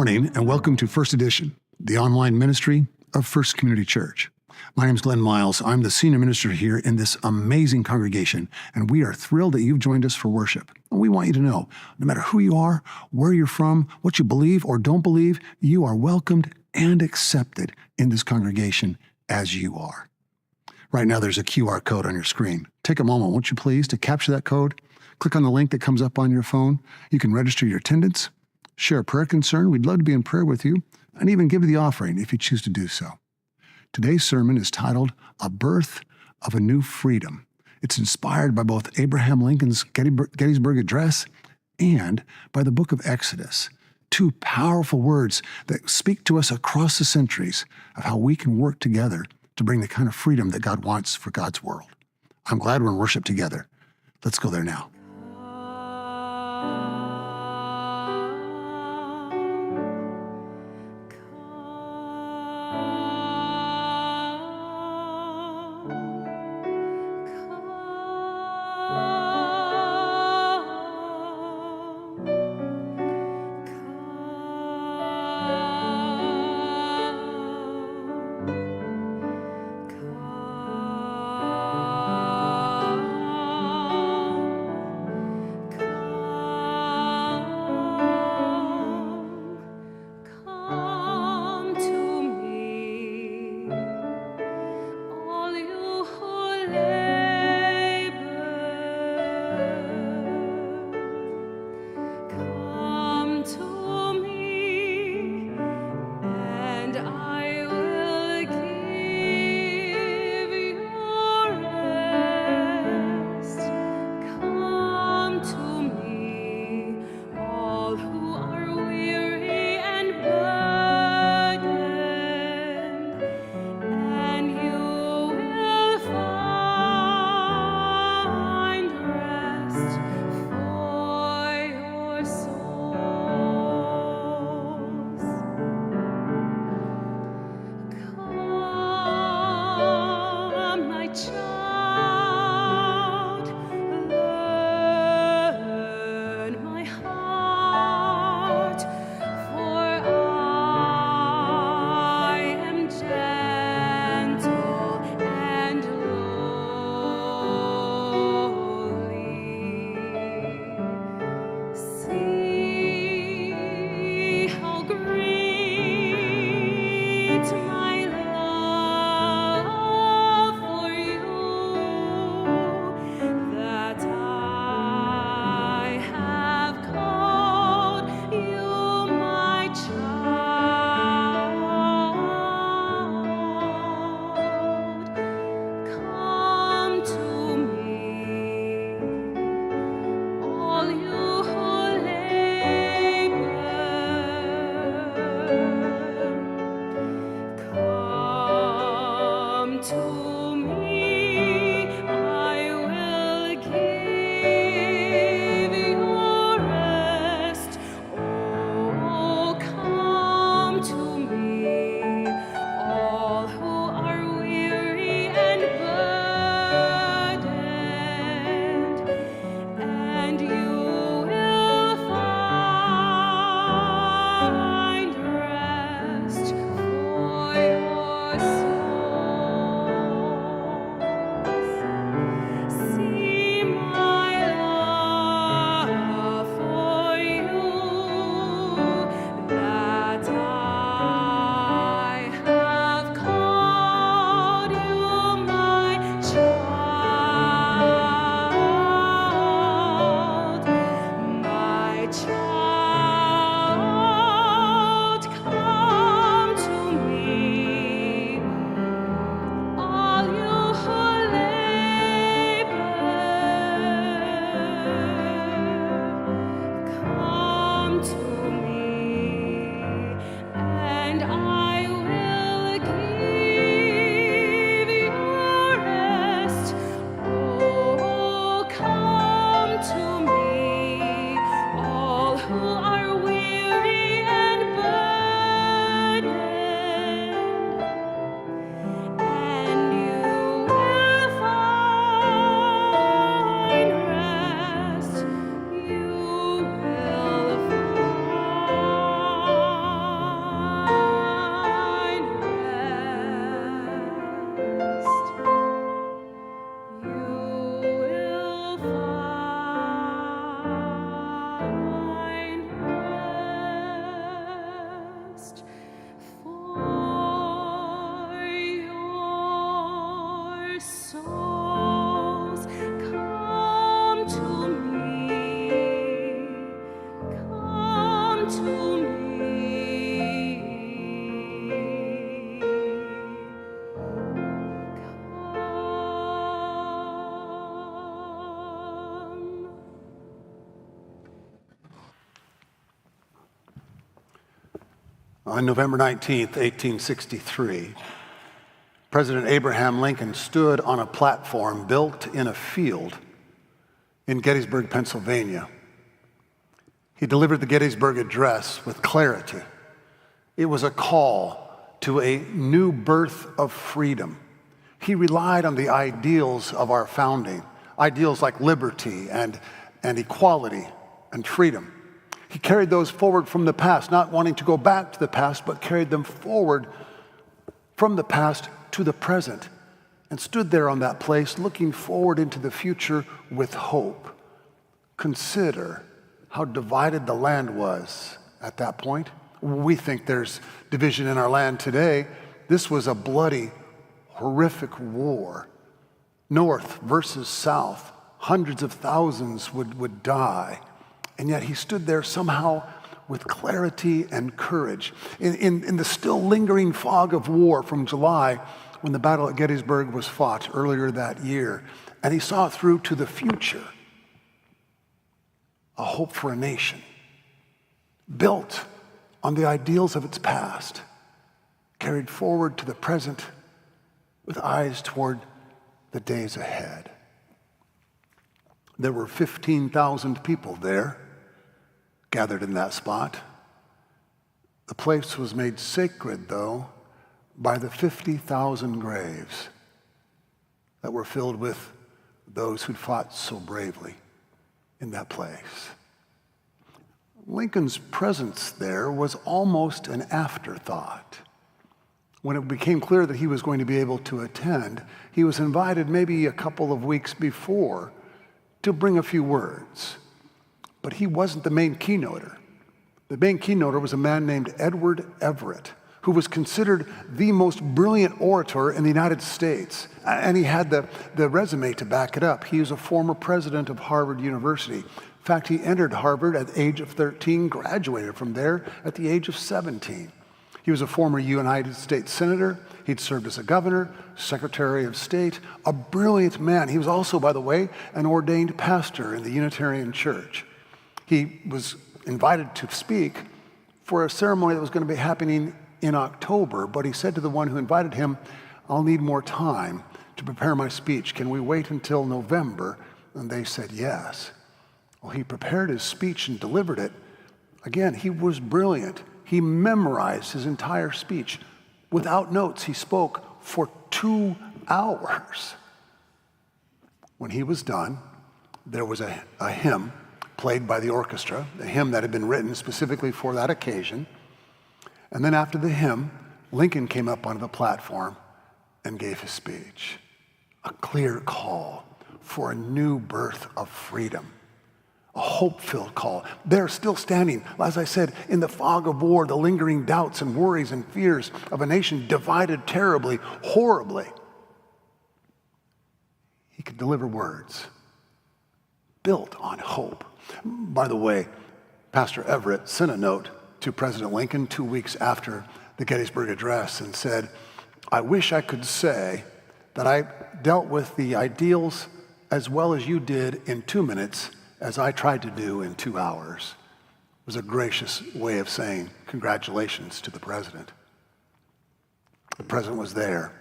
morning and welcome to First Edition, the online ministry of First Community Church. My name is Glenn Miles. I'm the senior minister here in this amazing congregation, and we are thrilled that you've joined us for worship. And we want you to know, no matter who you are, where you're from, what you believe or don't believe, you are welcomed and accepted in this congregation as you are. Right now, there's a QR code on your screen. Take a moment, won't you please, to capture that code. Click on the link that comes up on your phone. You can register your attendance, share a prayer concern. We'd love to be in prayer with you, and even give the offering if you choose to do so. Today's sermon is titled, A Birth of a New Freedom. It's inspired by both Abraham Lincoln's Gettysburg Address and by the book of Exodus, two powerful words that speak to us across the centuries of how we can work together to bring the kind of freedom that God wants for God's world. I'm glad we're in worship together. Let's go there now. On November 19th, 1863, President Abraham Lincoln stood on a platform built in a field in Gettysburg, Pennsylvania. He delivered the Gettysburg Address with clarity. It was a call to a new birth of freedom. He relied on the ideals of our founding, ideals like liberty and equality and freedom. He carried those forward from the past, not wanting to go back to the past, but carried them forward from the past to the present, and stood there on that place looking forward into the future with hope. Consider how divided the land was at that point. We think there's division in our land today. This was a bloody, horrific war. North versus south. Hundreds of thousands would die. And yet he stood there somehow with clarity and courage. In the still lingering fog of war from July, when the Battle at Gettysburg was fought earlier that year, and he saw through to the future, a hope for a nation built on the ideals of its past, carried forward to the present with eyes toward the days ahead. There were 15,000 people there gathered in that spot. The place was made sacred, though, by the 50,000 graves that were filled with those who'd fought so bravely in that place. Lincoln's presence there was almost an afterthought. When it became clear that he was going to be able to attend, he was invited maybe a couple of weeks before to bring a few words. But he wasn't the main keynoter. The main keynoter was a man named Edward Everett, who was considered the most brilliant orator in the United States. And he had the resume to back it up. He was a former president of Harvard University. In fact, he entered Harvard at the age of 13, graduated from there at the age of 17. He was a former United States senator. He'd served as a governor, secretary of state, a brilliant man. He was also, by the way, an ordained pastor in the Unitarian Church. He was invited to speak for a ceremony that was going to be happening in October, but he said to the one who invited him, "I'll need more time to prepare my speech. Can we wait until November?" And they said yes. Well, he prepared his speech and delivered it. Again, he was brilliant. He memorized his entire speech. Without notes, he spoke for 2 hours. When he was done, there was a hymn played by the orchestra, a hymn that had been written specifically for that occasion. And then after the hymn, Lincoln came up onto the platform and gave his speech. A clear call for a new birth of freedom. A hope-filled call. They're still standing, as I said, in the fog of war, the lingering doubts and worries and fears of a nation divided terribly, horribly. He could deliver words built on hope. By the way, Pastor Everett sent a note to President Lincoln 2 weeks after the Gettysburg Address and said, "I wish I could say that I dealt with the ideals as well as you did in 2 minutes as I tried to do in 2 hours." It was a gracious way of saying congratulations to the president. The president was there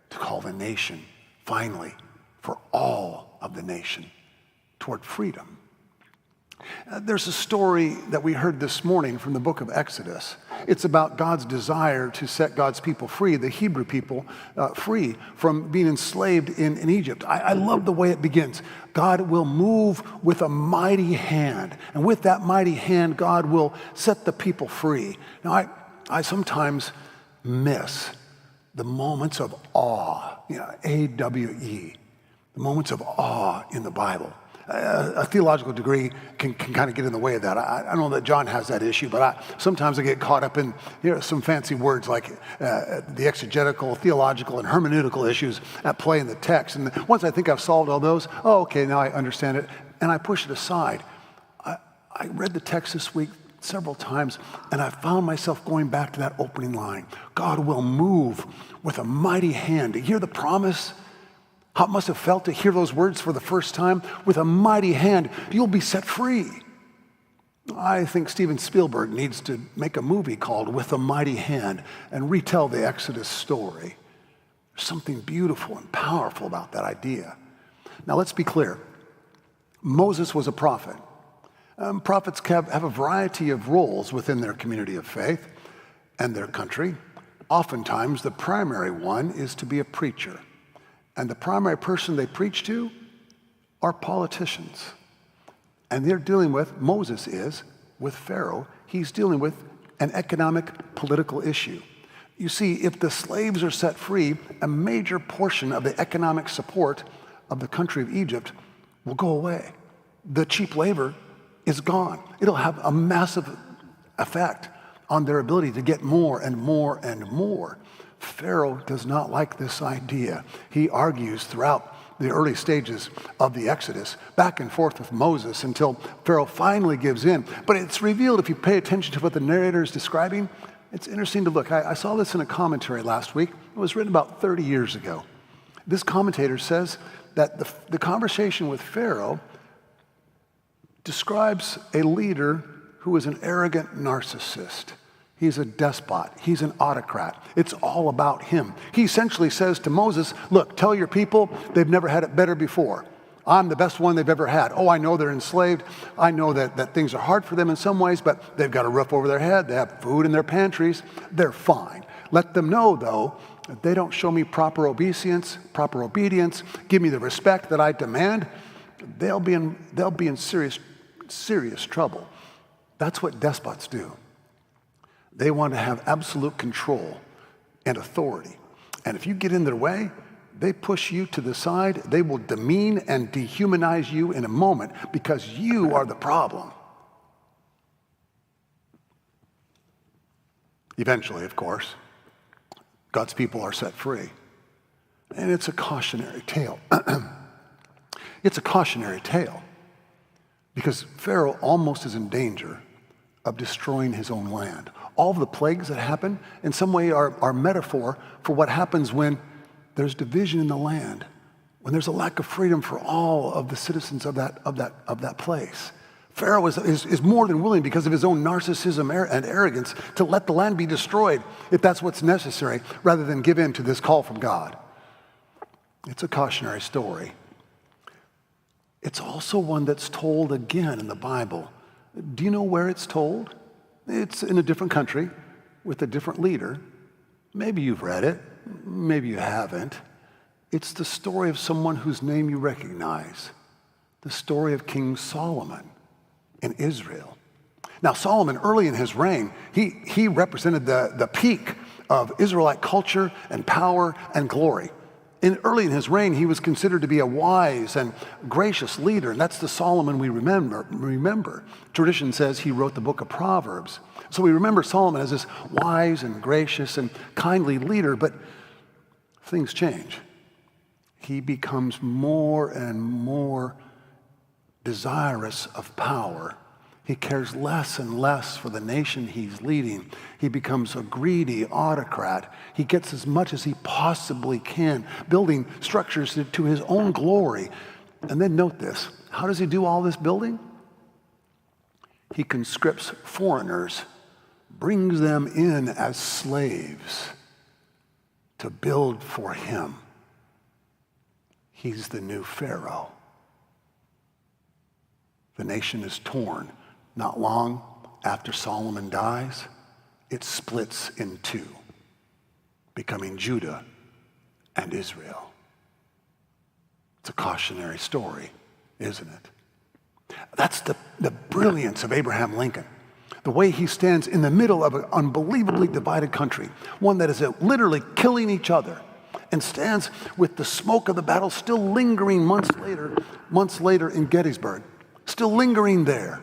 to call the nation, finally, for all of the nation, toward freedom. There's a story that we heard this morning from the book of Exodus. It's about God's desire to set God's people free, the Hebrew people, free from being enslaved in Egypt. I love the way it begins. God will move with a mighty hand, and with that mighty hand, God will set the people free. Now, I sometimes miss the moments of awe, A-W-E, the moments of awe in the Bible. A theological degree can kind of get in the way of that. I don't know that John has that issue, but sometimes I get caught up in some fancy words like the exegetical, theological, and hermeneutical issues at play in the text. And once I think I've solved all those, okay, now I understand it, and I push it aside. I read the text this week several times, and I found myself going back to that opening line. God will move with a mighty hand. To hear the promise, how it must have felt to hear those words for the first time. With a mighty hand, you'll be set free. I think Steven Spielberg needs to make a movie called With a Mighty Hand and retell the Exodus story. There's something beautiful and powerful about that idea. Now let's be clear. Moses was a prophet. Prophets have a variety of roles within their community of faith and their country. Oftentimes, the primary one is to be a preacher. And the primary person they preach to are politicians. And they're dealing with, Moses is, with Pharaoh, he's dealing with an economic, political issue. You see, if the slaves are set free, a major portion of the economic support of the country of Egypt will go away. The cheap labor is gone. It'll have a massive effect on their ability to get more and more and more. Pharaoh does not like this idea. He argues throughout the early stages of the Exodus, back and forth with Moses until Pharaoh finally gives in. But it's revealed, if you pay attention to what the narrator is describing, it's interesting to look. I saw this in a commentary last week. It was written about 30 years ago. This commentator says that the conversation with Pharaoh describes a leader who is an arrogant narcissist. He's a despot. He's an autocrat. It's all about him. He essentially says to Moses, look, tell your people they've never had it better before. I'm the best one they've ever had. Oh, I know they're enslaved. I know that things are hard for them in some ways, but they've got a roof over their head. They have food in their pantries. They're fine. Let them know, though, that they don't show me proper obedience, give me the respect that I demand, they'll be in serious trouble. That's what despots do. They want to have absolute control and authority. And if you get in their way, they push you to the side. They will demean and dehumanize you in a moment because you are the problem. Eventually, of course, God's people are set free. And it's a cautionary tale. It's a cautionary tale because Pharaoh almost is in danger of destroying his own land. All of the plagues that happen in some way are metaphor for what happens when there's division in the land, when there's a lack of freedom for all of the citizens of that place. Pharaoh is more than willing, because of his own narcissism and arrogance, to let the land be destroyed if that's what's necessary, rather than give in to this call from God. It's a cautionary story. It's also one that's told again in the Bible. Do you know where it's told? It's in a different country with a different leader. Maybe you've read it, maybe you haven't. It's the story of someone whose name you recognize, the story of King Solomon in Israel. Now, Solomon, early in his reign, he represented the peak of Israelite culture and power and glory. Early in his reign, he was considered to be a wise and gracious leader, and that's the Solomon we remember. Tradition says he wrote the book of Proverbs. So we remember Solomon as this wise and gracious and kindly leader, but things change. He becomes more and more desirous of power. He cares less and less for the nation he's leading. He becomes a greedy autocrat. He gets as much as he possibly can, building structures to his own glory. And then note this. How does he do all this building? He conscripts foreigners, brings them in as slaves to build for him. He's the new Pharaoh. The nation is torn. Not long after Solomon dies, it splits in two, becoming Judah and Israel. It's a cautionary story, isn't it? That's the brilliance of Abraham Lincoln. The way he stands in the middle of an unbelievably divided country, one that is literally killing each other, and stands with the smoke of the battle still lingering months later in Gettysburg, still lingering there,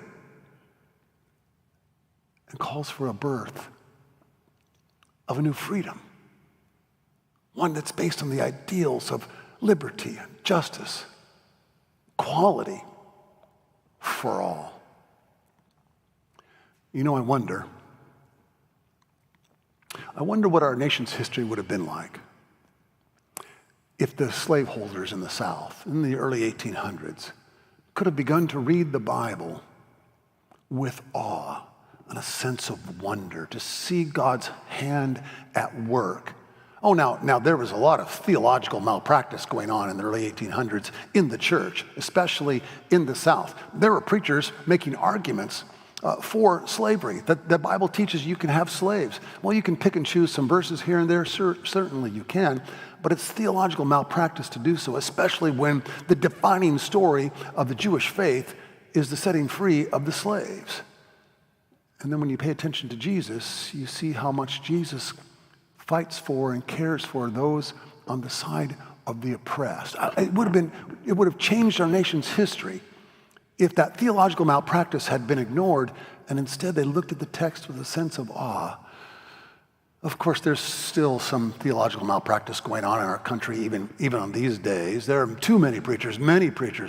and calls for a birth of a new freedom, one that's based on the ideals of liberty and justice, equality for all. You know, I wonder what our nation's history would have been like if the slaveholders in the South in the early 1800s could have begun to read the Bible with awe and a sense of wonder to see God's hand at work. Oh, now there was a lot of theological malpractice going on in the early 1800s in the church, especially in the South. There were preachers making arguments for slavery, that the Bible teaches you can have slaves. Well, you can pick and choose some verses here and there, certainly you can, but it's theological malpractice to do so, especially when the defining story of the Jewish faith is the setting free of the slaves. And then when you pay attention to Jesus, you see how much Jesus fights for and cares for those on the side of the oppressed. It would have changed our nation's history if that theological malpractice had been ignored and instead they looked at the text with a sense of awe. Of course, there's still some theological malpractice going on in our country, even on these days. There are too many preachers,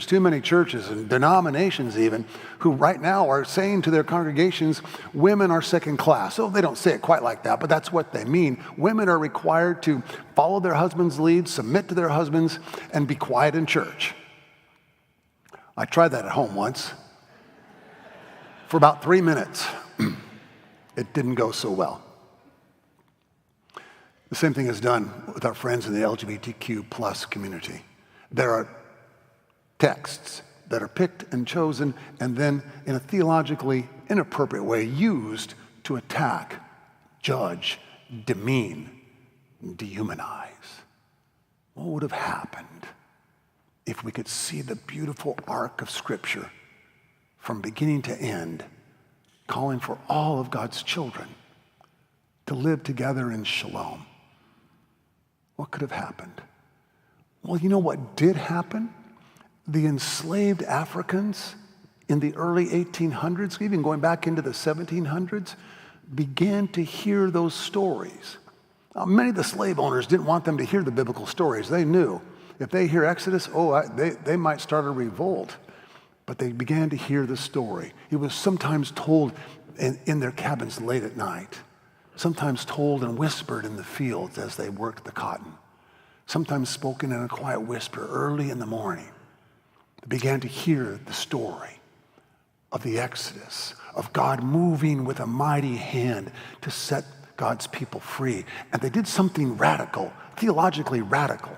too many churches and denominations even, who right now are saying to their congregations, women are second class. So they don't say it quite like that, but that's what they mean. Women are required to follow their husband's lead, submit to their husbands, and be quiet in church. I tried that at home once for about 3 minutes. It didn't go so well. The same thing is done with our friends in the LGBTQ plus community. There are texts that are picked and chosen and then in a theologically inappropriate way used to attack, judge, demean, dehumanize. What would have happened if we could see the beautiful arc of Scripture from beginning to end, calling for all of God's children to live together in shalom? What could have happened? Well, you know what did happen? The enslaved Africans in the early 1800s, even going back into the 1700s, began to hear those stories. Now, many of the slave owners didn't want them to hear the biblical stories. They knew if they hear Exodus, they might start a revolt. But they began to hear the story. It was sometimes told in their cabins late at night. Sometimes told and whispered in the fields as they worked the cotton. Sometimes spoken in a quiet whisper early in the morning. They began to hear the story of the Exodus, of God moving with a mighty hand to set God's people free. And they did something radical, theologically radical.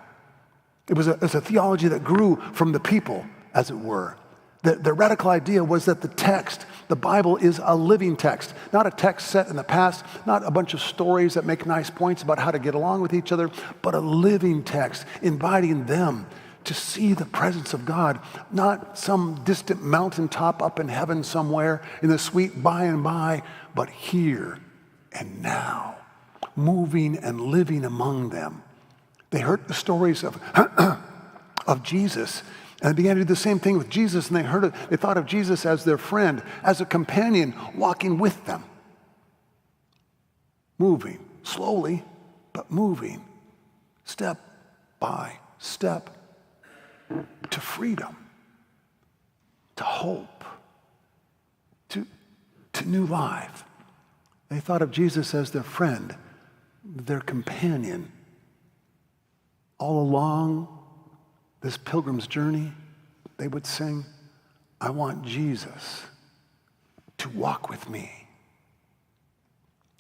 It was a theology that grew from the people, as it were. The radical idea was that the text, the Bible, is a living text, not a text set in the past, not a bunch of stories that make nice points about how to get along with each other, but a living text, inviting them to see the presence of God, not some distant mountaintop up in heaven somewhere in the sweet by and by, but here and now, moving and living among them. They heard the stories of Jesus, and they began to do the same thing with Jesus, and they thought of Jesus as their friend, as a companion, walking with them. Moving, slowly, but moving, step by step, to freedom, to hope, to new life. They thought of Jesus as their friend, their companion. All along this pilgrim's journey, they would sing, "I want Jesus to walk with me."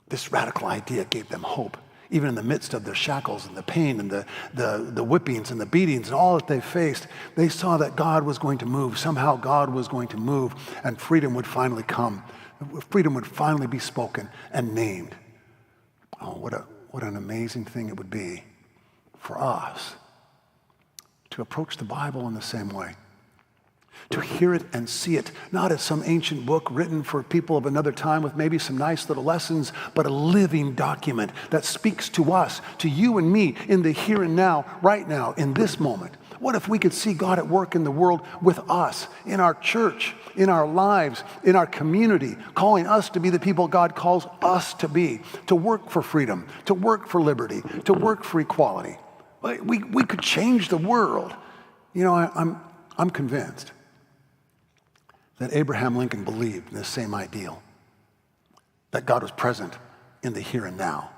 This radical idea gave them hope, even in the midst of their shackles and the pain and the whippings and the beatings and all that they faced. They saw that God was going to move. Somehow God was going to move, and freedom would finally come. Freedom would finally be spoken and named. Oh, what an amazing thing it would be for us to approach the Bible in the same way, to hear it and see it, not as some ancient book written for people of another time with maybe some nice little lessons, but a living document that speaks to us, to you and me, in the here and now, right now, in this moment. What if we could see God at work in the world with us, in our church, in our lives, in our community, calling us to be the people God calls us to be, to work for freedom, to work for liberty, to work for equality. We could change the world. You know, I'm convinced that Abraham Lincoln believed in this same ideal, that God was present in the here and now.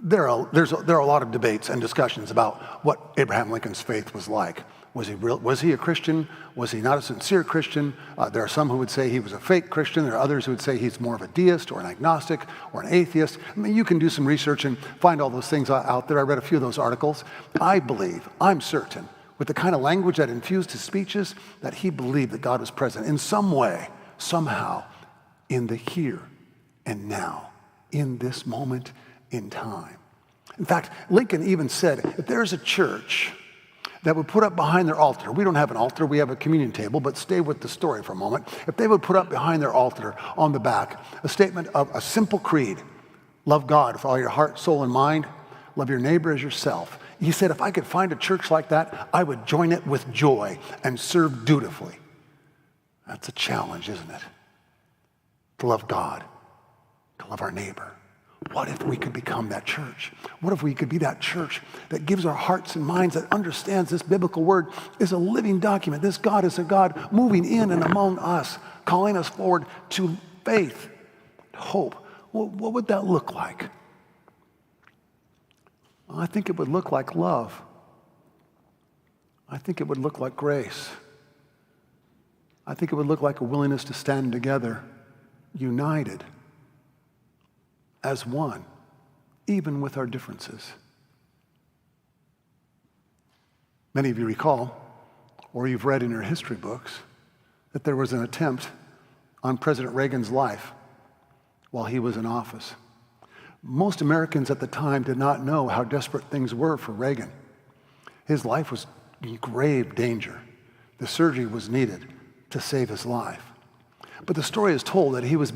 There are a lot of debates and discussions about what Abraham Lincoln's faith was like. Was he real? Was he a Christian? Was he not a sincere Christian? There are some who would say he was a fake Christian. There are others who would say he's more of a deist or an agnostic or an atheist. I mean, you can do some research and find all those things out there. I read a few of those articles. I believe, I'm certain, with the kind of language that infused his speeches, that he believed that God was present in some way, somehow, in the here and now, in this moment in time. In fact, Lincoln even said, if there's a church that would put up behind their altar, we don't have an altar, we have a communion table, but stay with the story for a moment. If they would put up behind their altar on the back a statement of a simple creed, love God with all your heart, soul, and mind, love your neighbor as yourself. He said, if I could find a church like that, I would join it with joy and serve dutifully. That's a challenge, isn't it? To love God, to love our neighbor. What if we could become that church? What if we could be that church that gives our hearts and minds, that understands this biblical word is a living document. This God is a God moving in and among us, calling us forward to faith, hope. What would that look like? Well, I think it would look like love. I think it would look like grace. I think it would look like a willingness to stand together, united, as one, even with our differences. Many of you recall, or you've read in your history books, that there was an attempt on President Reagan's life while he was in office. Most Americans at the time did not know how desperate things were for Reagan. His life was in grave danger. The surgery was needed to save his life. But the story is told that as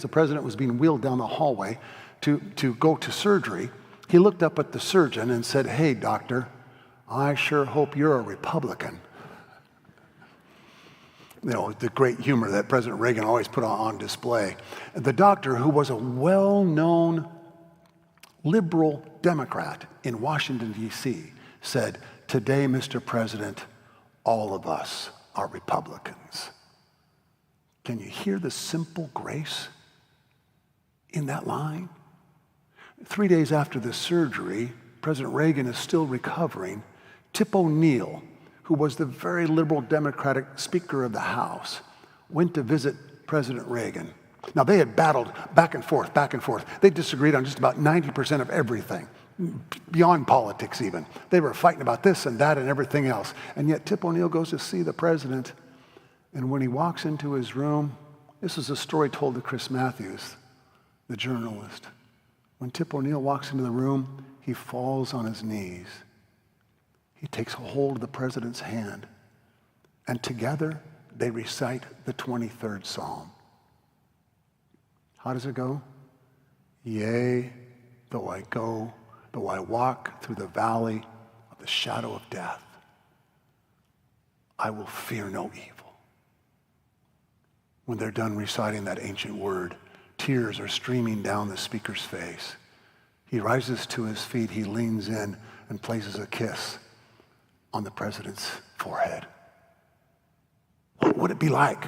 the president was being wheeled down the hallway to go to surgery, he looked up at the surgeon and said, "Hey, doctor, I sure hope you're a Republican." You know, the great humor that President Reagan always put on display. The doctor, who was a well-known liberal Democrat in Washington, D.C., said, "Today, Mr. President, all of us are Republicans." Can you hear the simple grace in that line? 3 days after the surgery, President Reagan is still recovering. Tip O'Neill, who was the very liberal Democratic Speaker of the House, went to visit President Reagan. Now, they had battled back and forth. They disagreed on just about 90% of everything, beyond politics even. They were fighting about this and that and everything else. And yet Tip O'Neill goes to see the president. And when he walks into his room, this is a story told to Chris Matthews, the journalist. When Tip O'Neill walks into the room, he falls on his knees. He takes hold of the president's hand, and together they recite the 23rd Psalm. How does it go? Yea, though I walk through the valley of the shadow of death, I will fear no evil. When they're done reciting that ancient word, tears are streaming down the speaker's face. He rises to his feet, he leans in and places a kiss on the president's forehead. What would it be like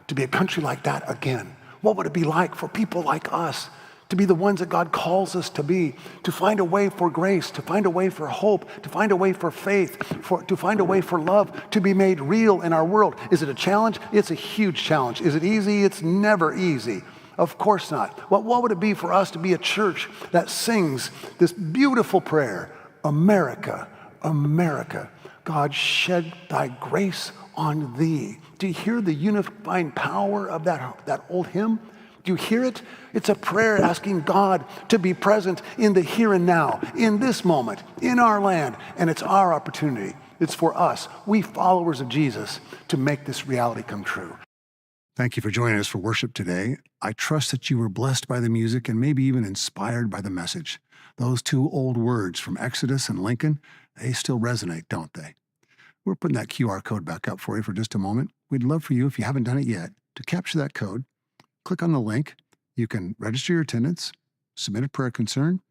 to be a country like that again? What would it be like for people like us to be the ones that God calls us to be, to find a way for grace, to find a way for hope, to find a way for faith, to find a way for love to be made real in our world? Is it a challenge? It's a huge challenge. Is it easy? It's never easy. Of course not. What would it be for us to be a church that sings this beautiful prayer, America, America, God shed thy grace on thee. Do you hear the unifying power of that old hymn? Do you hear it? It's a prayer asking God to be present in the here and now, in this moment, in our land, and it's our opportunity. It's for us, we followers of Jesus, to make this reality come true. Thank you for joining us for worship today. I trust that you were blessed by the music and maybe even inspired by the message. Those two old words from Exodus and Lincoln, they still resonate, don't they? We're putting that QR code back up for you for just a moment. We'd love for you, if you haven't done it yet, to capture that code. Click on the link. You can register your attendance, submit a prayer concern,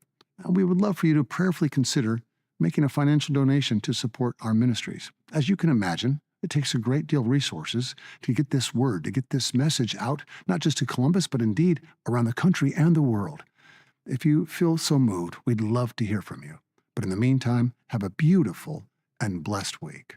and we would love for you to prayerfully consider making a financial donation to support our ministries. As you can imagine, it takes a great deal of resources to get this word, to get this message out, not just to Columbus, but indeed around the country and the world. If you feel so moved, we'd love to hear from you. But in the meantime, have a beautiful and blessed week.